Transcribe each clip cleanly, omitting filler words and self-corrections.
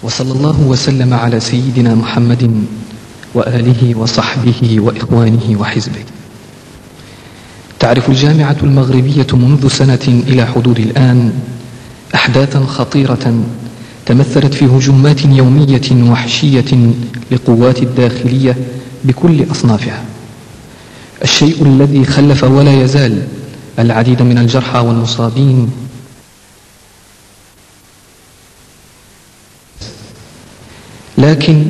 وصلى الله وسلم على سيدنا محمد وآله وصحبه وإخوانه وحزبه. تعرف الجامعة المغربية منذ سنة إلى حدود الآن أحداثا خطيرة تمثلت في هجومات يومية وحشية لقوات الداخلية بكل أصنافها، الشيء الذي خلف ولا يزال العديد من الجرحى والمصابين. لكن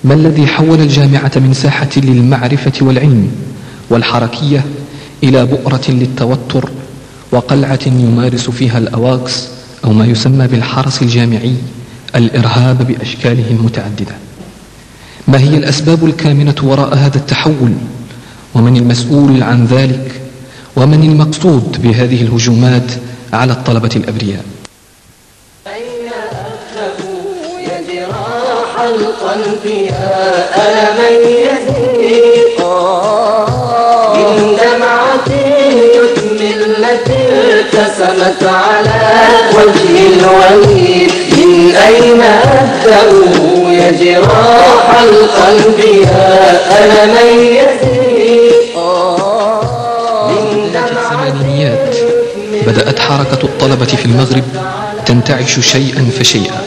ما الذي حول الجامعة من ساحة للمعرفة والعلم والحركية إلى بؤرة للتوتر وقلعة يمارس فيها الأواكس أو ما يسمى بالحرس الجامعي الإرهاب بأشكاله المتعددة؟ ما هي الأسباب الكامنة وراء هذا التحول؟ ومن المسؤول عن ذلك؟ ومن المقصود بهذه الهجومات على الطلبة الأبرياء؟ القلب يا ألم يزيد من دمعة يتم التي ارتسمت على وجه الوليد. من أين أبدأ يا جراح القلب يا ألم يزيد؟ في الثمانينيات بدأت حركة الطلبة في المغرب تنتعش شيئا فشيئا،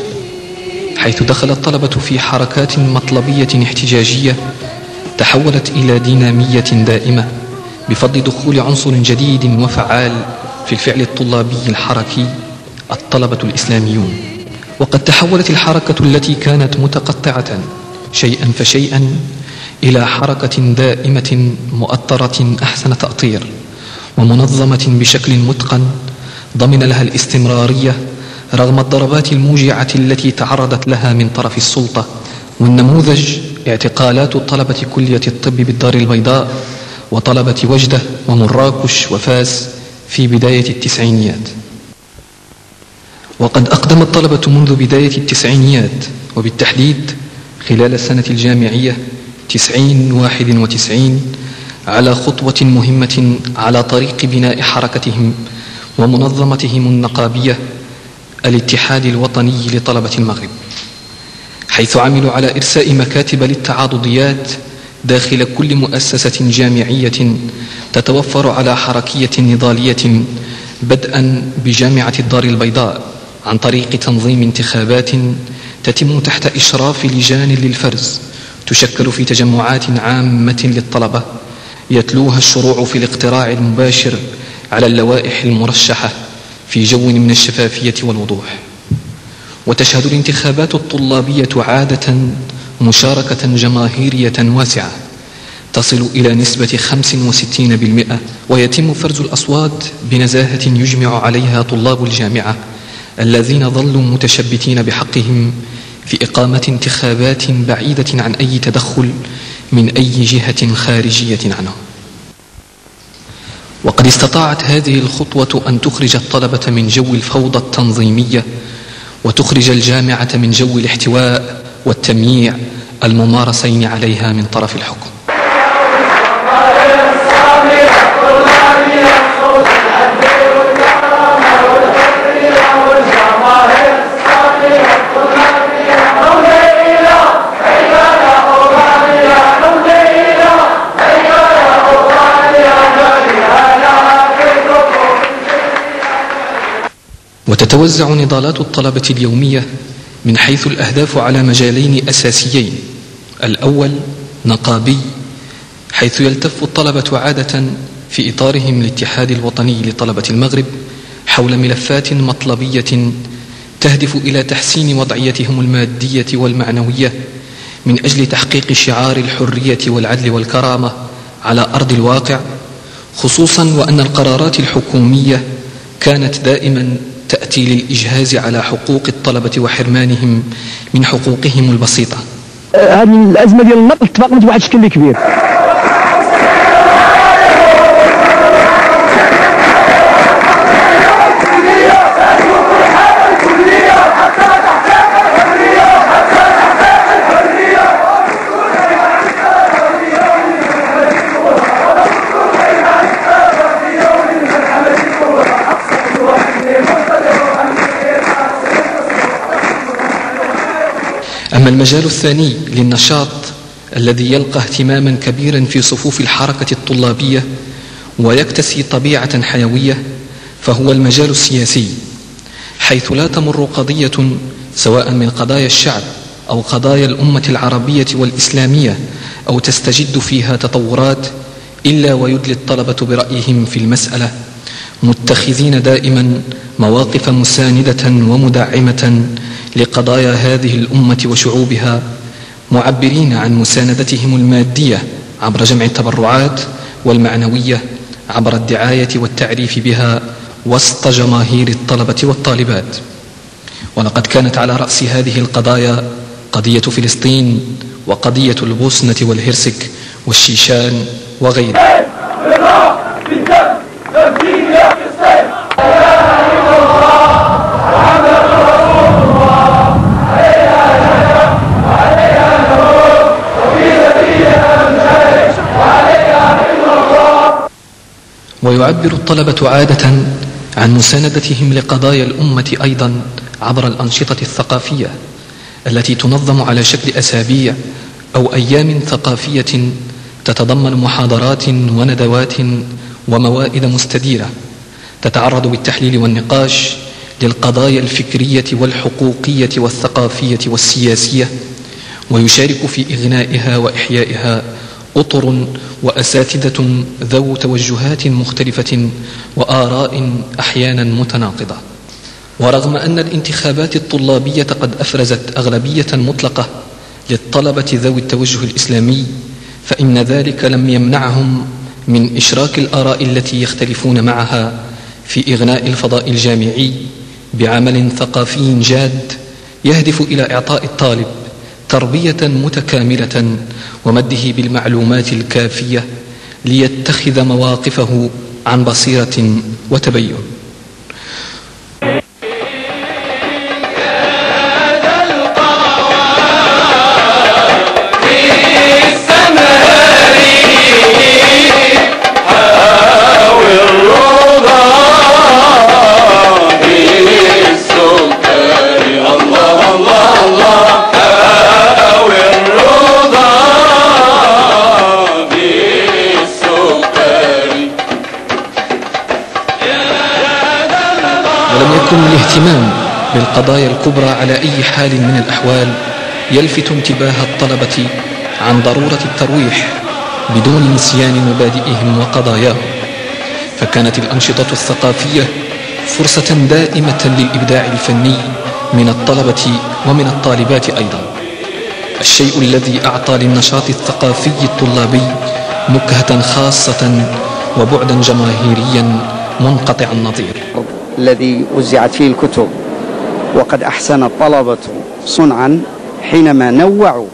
حيث دخل الطلبة في حركات مطلبية احتجاجية تحولت إلى دينامية دائمة بفضل دخول عنصر جديد وفعال في الفعل الطلابي الحركي، الطلبة الإسلاميون. وقد تحولت الحركة التي كانت متقطعة شيئا فشيئا إلى حركة دائمة مؤطرة أحسن تأطير ومنظمة بشكل متقن ضمن لها الاستمرارية رغم الضربات الموجعة التي تعرضت لها من طرف السلطة. والنموذج اعتقالات طلبة كلية الطب بالدار البيضاء وطلبة وجدة ومراكش وفاس في بداية التسعينيات. وقد أقدم الطلبة منذ بداية التسعينيات وبالتحديد خلال السنة الجامعية 91 على خطوة مهمة على طريق بناء حركتهم ومنظمتهم النقابية الاتحاد الوطني لطلبة المغرب، حيث عملوا على إرساء مكاتب للتعاضديات داخل كل مؤسسة جامعية تتوفر على حركية نضالية، بدءا بجامعة الدار البيضاء عن طريق تنظيم انتخابات تتم تحت إشراف لجان للفرز تشكل في تجمعات عامة للطلبة يتلوها الشروع في الاقتراع المباشر على اللوائح المرشحة في جو من الشفافية والوضوح. وتشهد الانتخابات الطلابية عادة مشاركة جماهيرية واسعة تصل إلى نسبة 65%، ويتم فرز الأصوات بنزاهة يجمع عليها طلاب الجامعة الذين ظلوا متشبتين بحقهم في إقامة انتخابات بعيدة عن أي تدخل من أي جهة خارجية عنهم. وقد استطاعت هذه الخطوة أن تخرج الطلبة من جو الفوضى التنظيمية وتخرج الجامعة من جو الاحتواء والتمييع الممارسين عليها من طرف الحكم. وتتوزع نضالات الطلبة اليومية من حيث الأهداف على مجالين أساسيين: الأول نقابي، حيث يلتف الطلبة عادة في إطارهم الاتحاد الوطني لطلبة المغرب حول ملفات مطلبية تهدف إلى تحسين وضعيتهم المادية والمعنوية من أجل تحقيق شعار الحرية والعدل والكرامة على أرض الواقع، خصوصا وأن القرارات الحكومية كانت دائما تأتي للإجهاز على حقوق الطلبة وحرمانهم من حقوقهم البسيطة. هذه الأزمة ديال النقل تفاقمت بواحد الشكل كبير. أما المجال الثاني للنشاط الذي يلقى اهتماما كبيرا في صفوف الحركة الطلابية ويكتسي طبيعة حيوية فهو المجال السياسي، حيث لا تمر قضية سواء من قضايا الشعب أو قضايا الأمة العربية والإسلامية أو تستجد فيها تطورات إلا ويدلي الطلبة برأيهم في المسألة، متخذين دائما مواقف مساندة ومدعمة لقضايا هذه الأمة وشعوبها، معبرين عن مساندتهم المادية عبر جمع التبرعات والمعنوية عبر الدعاية والتعريف بها وسط جماهير الطلبة والطالبات. ولقد كانت على رأس هذه القضايا قضية فلسطين وقضية البوسنة والهرسك والشيشان وغيرها. ويعبر الطلبة عادة عن مساندتهم لقضايا الأمة أيضا عبر الأنشطة الثقافية التي تنظم على شكل أسابيع أو أيام ثقافية تتضمن محاضرات وندوات وموائد مستديرة تتعرض بالتحليل والنقاش للقضايا الفكرية والحقوقية والثقافية والسياسية، ويشارك في إغنائها وإحيائها أطر وأساتذة ذو توجهات مختلفة وآراء أحيانا متناقضة. ورغم أن الانتخابات الطلابية قد أفرزت أغلبية مطلقة للطلبة ذوي التوجه الإسلامي، فإن ذلك لم يمنعهم من إشراك الآراء التي يختلفون معها في إغناء الفضاء الجامعي بعمل ثقافي جاد يهدف إلى إعطاء الطالب تربية متكاملة ومده بالمعلومات الكافية ليتخذ مواقفه عن بصيرة وتبين. الاهتمام بالقضايا الكبرى على أي حال من الأحوال يلفت انتباه الطلبة عن ضرورة الترويح بدون نسيان مبادئهم وقضاياهم، فكانت الأنشطة الثقافية فرصة دائمة للإبداع الفني من الطلبة ومن الطالبات أيضا، الشيء الذي أعطى للنشاط الثقافي الطلابي نكهة خاصة وبعدا جماهيريا منقطع النظير. الذي وزعت فيه الكتب، وقد أحسن الطلبة صنعا حينما نوعوا